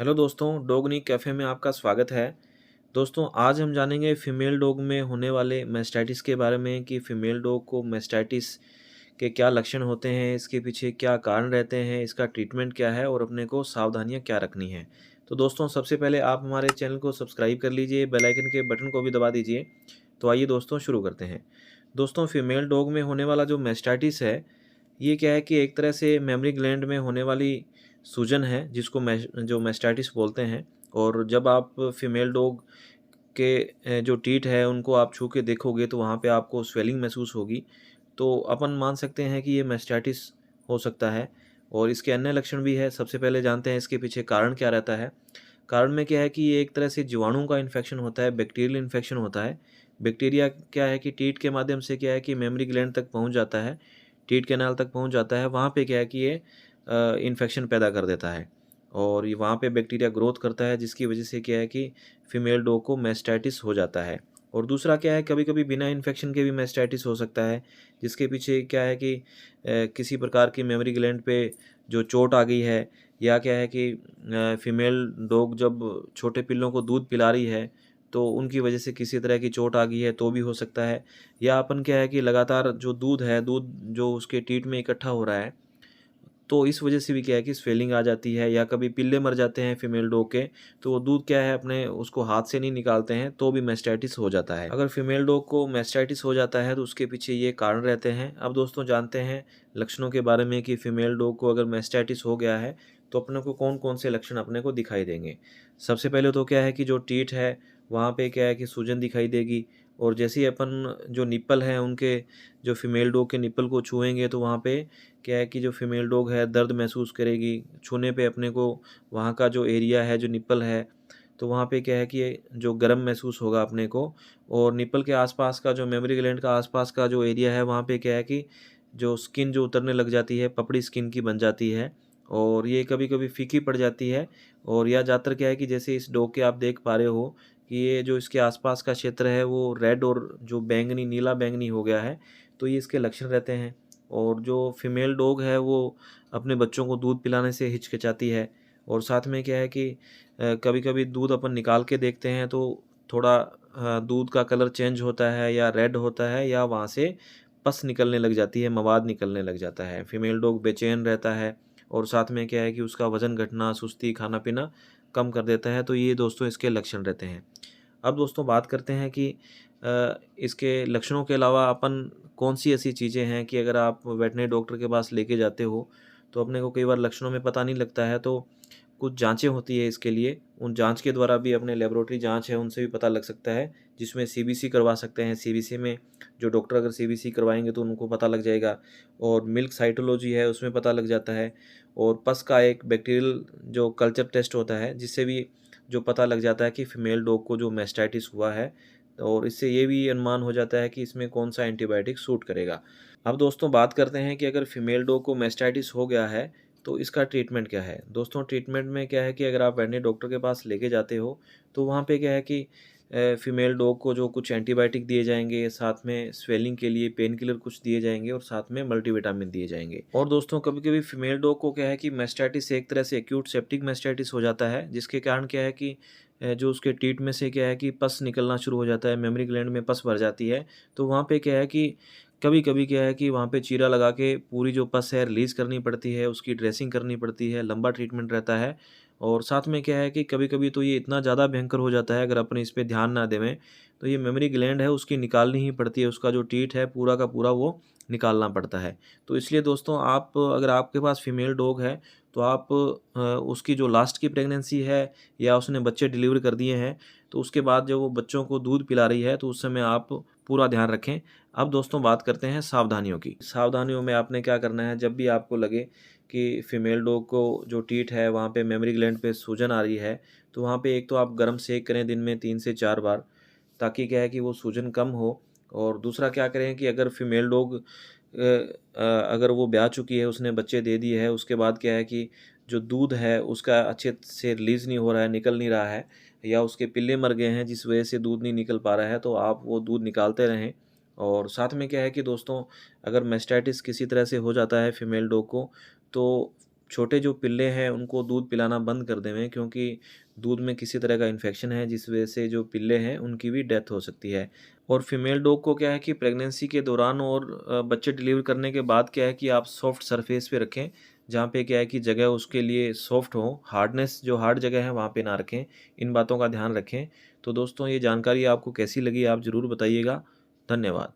Hello दोस्तों, डॉगनिक cafe में आपका स्वागत है। दोस्तों, आज हम जानेंगे फ़ीमेल डॉग में होने वाले मैस्टाइटिस के बारे में कि फ़ीमेल डॉग को मैस्टाइटिस के क्या लक्षण होते हैं, इसके पीछे क्या कारण रहते हैं, इसका ट्रीटमेंट क्या है और अपने को सावधानियाँ क्या रखनी हैं। तो दोस्तों, सबसे पहले आप हमारे चैनल को सब्सक्राइब कर लीजिए, बेल आइकन के बटन को भी दबा दीजिए। तो आइए दोस्तों शुरू करते हैं। दोस्तों, फ़ीमेल डॉग में होने वाला जो मैस्टाइटिस है, ये क्या है कि एक तरह से मेमोरी ग्लैंड में होने वाली सूजन है जिसको जो मैस्टाइटिस बोलते हैं। और जब आप फीमेल डॉग के जो टीथ है उनको आप छू के देखोगे तो वहाँ पे आपको स्वेलिंग महसूस होगी। तो अपन मान सकते हैं कि ये मैस्टाइटिस हो सकता है। और इसके अन्य लक्षण भी है। सबसे पहले जानते हैं इसके पीछे कारण क्या रहता है। कारण में क्या है कि ये एक तरह से जीवाणु का इन्फेक्शन होता है, बैक्टीरियल इन्फेक्शन होता है। बैक्टीरिया क्या है कि टीथ के माध्यम से क्या है कि मेमोरी ग्लैंड तक पहुँच जाता है, टीथ कैनाल तक पहुँच जाता है। वहाँ पे क्या है कि ये इन्फेक्शन पैदा कर देता है और ये वहाँ पे बैक्टीरिया ग्रोथ करता है, जिसकी वजह से क्या है कि फीमेल डॉग को मैस्टाइटिस हो जाता है। और दूसरा क्या है, कभी-कभी बिना इन्फेक्शन के भी मैस्टाइटिस हो सकता है, जिसके पीछे क्या है कि किसी प्रकार की मेमोरी ग्लैंड पे जो चोट आ गई है, या क्या है कि फीमेल डॉग जब छोटे पिल्लों को दूध पिला रही है, तो उनकी वजह से किसी तरह की चोट आ गई है, तो भी हो सकता है। या अपन क्या है कि लगातार जो दूध है, दूध जो उसके टीथ में इकट्ठा हो रहा है, तो इस वजह से भी क्या है कि स्वेलिंग आ जाती है। या कभी पिल्ले मर जाते हैं फीमेल डॉग के, तो वो दूध क्या है अपने उसको हाथ से नहीं निकालते हैं, तो भी मैस्टाइटिस हो जाता है। अगर फीमेल डॉग को मैस्टाइटिस हो जाता है तो उसके पीछे ये कारण रहते हैं। अब दोस्तों जानते हैं लक्षणों के बारे में कि फीमेल डॉग को अगर मैस्टाइटिस हो गया है तो अपने को कौन-कौन से लक्षण अपने को दिखाई देंगे। सबसे पहले तो क्या है कि जो टीथ है वहाँ पे क्या है कि सूजन दिखाई देगी। और जैसे ही अपन जो निप्पल हैं उनके, जो फीमेल डॉग के निप्पल को छुएँगे तो वहाँ पे क्या है कि जो फीमेल डॉग है दर्द महसूस करेगी। छूने पे अपने को वहाँ का जो एरिया है, जो निप्पल है, तो वहाँ पे क्या है कि जो गरम महसूस होगा अपने को। और निप्पल के आसपास का जो मेमोरी ग्लैंड का आसपास का जो एरिया है वहाँ पे क्या है कि जो स्किन जो उतरने लग जाती है, पपड़ी स्किन की बन जाती है और ये कभी-कभी फीकी पड़ जाती है। और या ज़्यादातर क्या है कि जैसे इस डॉग के आप देख पा रहे हो कि ये जो इसके आसपास का क्षेत्र है वो रेड और जो बैंगनी, नीला बैंगनी हो गया है, तो ये इसके लक्षण रहते हैं। और जो फीमेल डॉग है वो अपने बच्चों को दूध पिलाने से हिचकिचाती है। और साथ में क्या है कि कभी-कभी दूध अपन निकाल के देखते हैं तो थोड़ा दूध का कलर चेंज होता है या रेड होता है, या वहाँ से पस निकलने लग जाती है, मवाद निकलने लग जाता है। फीमेल डॉग बेचैन रहता है और साथ में क्या है कि उसका वज़न घटना, सुस्ती, खाना-पीना कम कर देता है। तो ये दोस्तों इसके लक्षण रहते हैं। अब दोस्तों बात करते हैं कि इसके लक्षणों के अलावा अपन कौन-सी ऐसी चीज़ें हैं कि अगर आप वेटरनरी डॉक्टर के पास लेके जाते हो, तो अपने को कई बार लक्षणों में पता नहीं लगता है, तो कुछ जाँचें होती है इसके लिए। उन जाँच के द्वारा भी, अपने लैबोरेटरी जाँच है, उनसे भी पता लग सकता है, जिसमें सीबीसी करवा सकते हैं। सीबीसी में जो डॉक्टर अगर सीबीसी करवाएँगे तो उनको पता लग जाएगा। और मिल्क साइटोलॉजी है, उसमें पता लग जाता है। और पस का एक बैक्टीरियल जो कल्चर टेस्ट होता है, जिससे भी जो पता लग जाता है कि फीमेल डॉग को जो मैस्टाइटिस हुआ है। और इससे ये भी अनुमान हो जाता है कि इसमें कौन-सा एंटीबायोटिक सूट करेगा। अब दोस्तों बात करते हैं कि अगर फीमेल डॉग को मैस्टाइटिस हो गया है, तो इसका ट्रीटमेंट क्या है? दोस्तों ट्रीटमेंट में क्या है कि अगर आप वेटरनरी डॉक्टर के पास लेके जाते हो, तो वहाँ पे क्या है कि फीमेल डॉग को जो कुछ एंटीबायोटिक दिए जाएँगे, साथ में स्वेलिंग के लिए पेन किलर कुछ दिए जाएँगे और साथ में मल्टीविटामिन दिए जाएँगे। और दोस्तों कभी-कभी फीमेल डॉग को क्या है कि मैस्टाइटिस एक तरह से एक्यूट सेप्टिक मैस्टाइटिस हो जाता है, जिसके कारण क्या है कि जो उसके टीथ में से क्या है कि पस निकलना शुरू हो जाता है, मेमोरी ग्लैंड में पस भर जाती है। तो वहाँ पे क्या है कि कभी-कभी क्या है कि वहाँ पे चीरा लगा के पूरी जो पस है रिलीज़ करनी पड़ती है, उसकी ड्रेसिंग करनी पड़ती है, लंबा ट्रीटमेंट रहता है। और साथ में क्या है कि कभी-कभी तो ये इतना ज़्यादा भयंकर हो जाता है, अगर अपन इस पे ध्यान ना देवें, तो ये मेमोरी ग्लैंड है उसकी निकालनी ही पड़ती है, उसका जो टीथ है पूरा का पूरा वो निकालना पड़ता है। तो इसलिए दोस्तों आप, अगर आपके पास फीमेल डॉग है, तो आप उसकी जो लास्ट की प्रेगनेंसी है या उसने बच्चे डिलीवर कर दिए हैं, तो उसके बाद जब वो बच्चों को दूध पिला रही है, तो उस समय आप पूरा ध्यान रखें। अब दोस्तों बात करते हैं सावधानियों की। सावधानियों में आपने क्या करना है, जब भी आपको लगे कि फीमेल डॉग को जो टीथ है वहाँ पे मेमोरी ग्लैंड पे सूजन आ रही है, तो वहाँ पे एक तो आप गर्म सेक करें दिन में 3 से 4 बार, ताकि क्या है कि वो सूजन कम हो। और दूसरा क्या करें कि अगर फीमेल डॉग अगर वो ब्याह चुकी है, उसने बच्चे दे दिए हैं, उसके बाद क्या है कि जो दूध है उसका अच्छे से रिलीज़ नहीं हो रहा है, निकल नहीं रहा है, या उसके पिल्ले मर गए हैं जिस वजह से दूध नहीं निकल पा रहा है, तो आप वो दूध निकालते रहें। और साथ में क्या है कि दोस्तों, अगर मैस्टाइटिस किसी तरह से हो जाता है फीमेल डॉग को, तो छोटे जो पिल्ले हैं उनको दूध पिलाना बंद कर देवें, क्योंकि दूध में किसी तरह का इन्फेक्शन है जिस वजह से जो पिल्ले हैं उनकी भी डेथ हो सकती है। और फीमेल डॉग को क्या है कि प्रेगनेंसी के दौरान और बच्चे डिलीवर करने के बाद क्या है कि आप सॉफ्ट सरफेस पे रखें, जहाँ पे क्या है कि जगह उसके लिए सॉफ्ट हो, हार्डनेस जो हार्ड जगह है वहाँ पे ना रखें। इन बातों का ध्यान रखें। तो दोस्तों, ये जानकारी आपको कैसी लगी आप ज़रूर बताइएगा। धन्यवाद।